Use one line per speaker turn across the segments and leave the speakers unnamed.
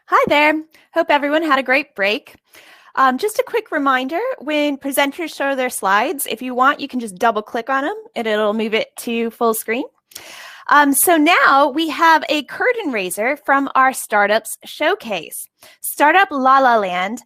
Hi there. Hope everyone had a great break. Just a quick reminder, when presenters show their slides, if you want, you can just double click on them and it'll move it to full screen. So now we have a curtain raiser from our startups showcase. Startup Lalaland,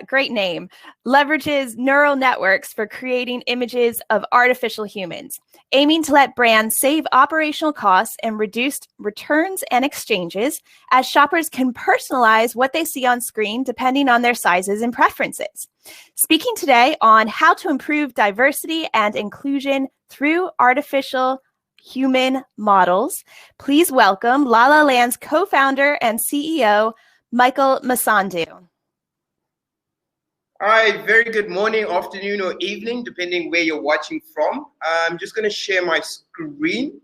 great name, leverages neural networks for creating images of artificial humans, aiming to let brands save operational costs and reduce returns and exchanges, as shoppers can personalize what they see on screen depending on their sizes and preferences. Speaking today on how to improve diversity and inclusion through artificial human models, please welcome Lalaland's co-founder and CEO, Michael Musandu.
All right, very good morning, afternoon, or evening, depending where you're watching from. I'm just going to share my screen.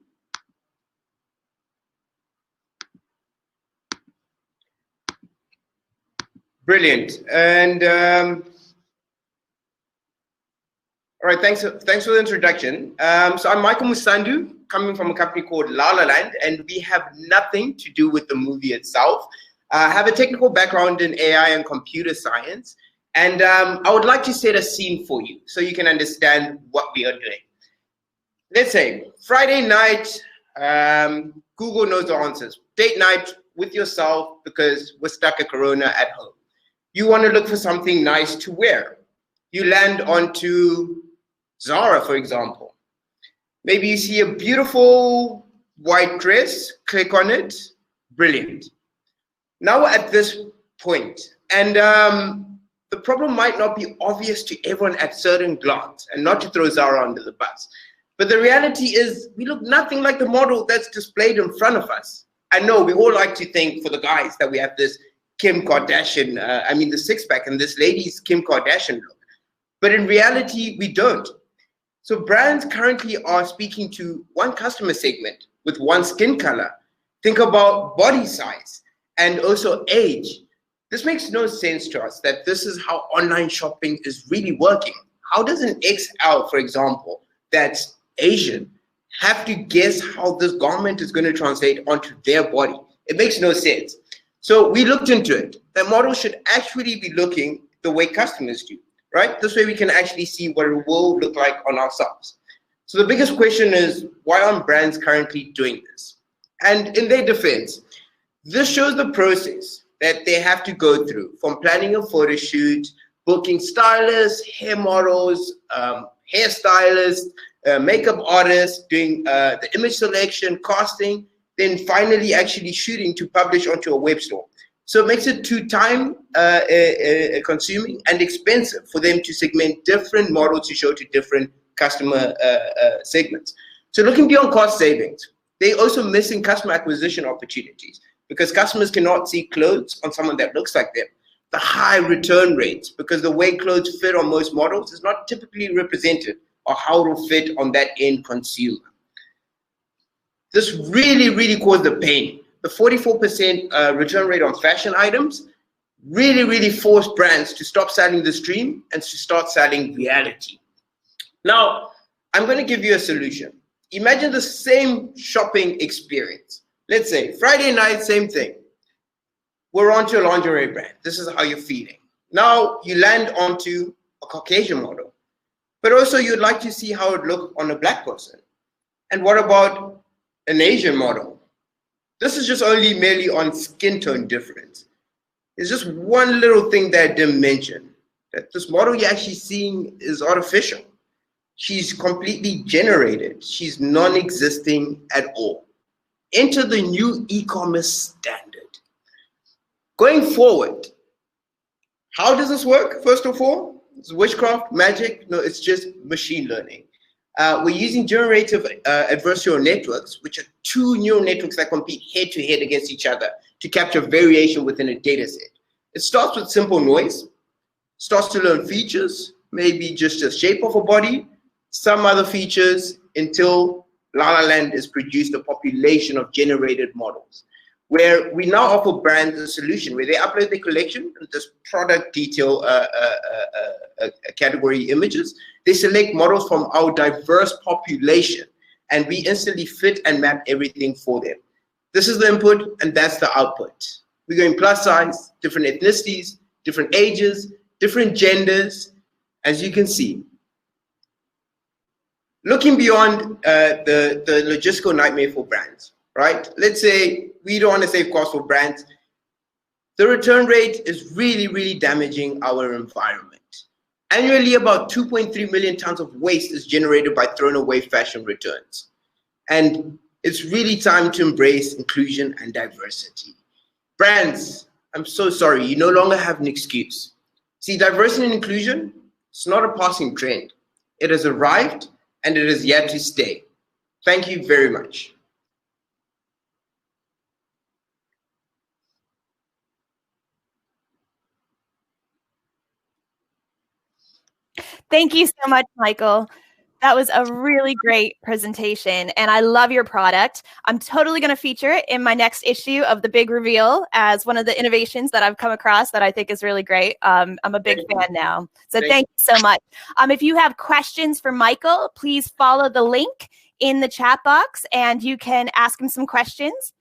Brilliant. And all right, thanks for the introduction. So I'm Michael Musandu, coming from a company called Lalaland, and we have nothing to do with the movie itself. I have a technical background in AI and computer science. And I would like to set a scene for you so you can understand what we are doing. Let's say Friday night, Google knows the answers. Date night with yourself because we're stuck at Corona at home. You want to look for something nice to wear. You land onto Zara, for example. Maybe you see a beautiful white dress, click on it, brilliant. Now we're at this point, and the problem might not be obvious to everyone at certain glance, and not to throw Zara under the bus. But the reality is we look nothing like the model that's displayed in front of us. I know we all like to think for the guys that we have this Kim Kardashian, the six-pack and this lady's Kim Kardashian look. But in reality, we don't. So brands currently are speaking to one customer segment with one skin color. Think about body size and also age. This makes no sense to us that this is how online shopping is really working. How does an XL, for example, that's Asian, have to guess how this garment is going to translate onto their body? It makes no sense. So we looked into it. The model should actually be looking the way customers do, right? This way we can actually see what it will look like on ourselves. So the biggest question is, why aren't brands currently doing this? And in their defense, this shows the process that they have to go through, from planning a photo shoot, booking stylists, hair models, hairstylists, makeup artists, doing the image selection, casting, then finally actually shooting to publish onto a web store. So it makes it too time consuming and expensive for them to segment different models to show to different customer segments. So looking beyond cost savings, they're also missing customer acquisition opportunities, because customers cannot see clothes on someone that looks like them. The high return rates, because the way clothes fit on most models is not typically represented or how it will fit on that end consumer. This really caused the pain. The 44% return rate on fashion items really forced brands to stop selling the dream and to start selling reality. Now, I'm going to give you a solution. Imagine the same shopping experience. Let's say Friday night, same thing. We're onto a lingerie brand. This is how you're feeling. Now you land onto a Caucasian model, but also you'd like to see how it looks on a black person. And what about an Asian model? This is just only merely on skin tone difference. It's just one little thing that I didn't mention, that this model you're actually seeing is artificial. She's completely generated. She's non-existing at all. Enter the new e-commerce standard. Going forward, how does this work? First of all, it's witchcraft, magic. No, it's just machine learning. We're using generative adversarial networks, which are two neural networks that compete head-to-head against each other to capture variation within a data set. It starts with simple noise, starts to learn features, maybe just the shape of a body, some other features, until Lalaland has produced a population of generated models, where we now offer brands a solution where they upload their collection and this product detail category images. They select models from our diverse population, and we instantly fit and map everything for them. This is the input, and that's the output. We're going plus size, different ethnicities, different ages, different genders, as you can see. Looking beyond the logistical nightmare for brands, right? Let's say we don't want to save costs for brands. The return rate is really, really damaging our environment. Annually, about 2.3 million tons of waste is generated by thrown away fashion returns. And it's really time to embrace inclusion and diversity. Brands, I'm so sorry, you no longer have an excuse. See, diversity and inclusion, it's not a passing trend. It has arrived and it is yet to stay. Thank you very much.
Thank you so much, Michael. That was a really great presentation, and I love your product. I'm totally going to feature it in my next issue of The Big Reveal as one of the innovations that I've come across that I think is really great. I'm a big fan now. So thank you so much. If you have questions for Michael, please follow the link in the chat box, and you can ask him some questions.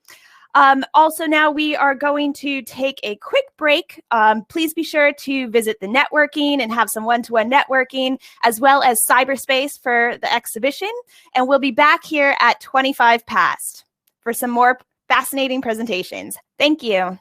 Also, now we are going to take a quick break. Please be sure to visit the networking and have some one-to-one networking, as well as cyberspace for the exhibition. And we'll be back here at 25 past for some more fascinating presentations. Thank you.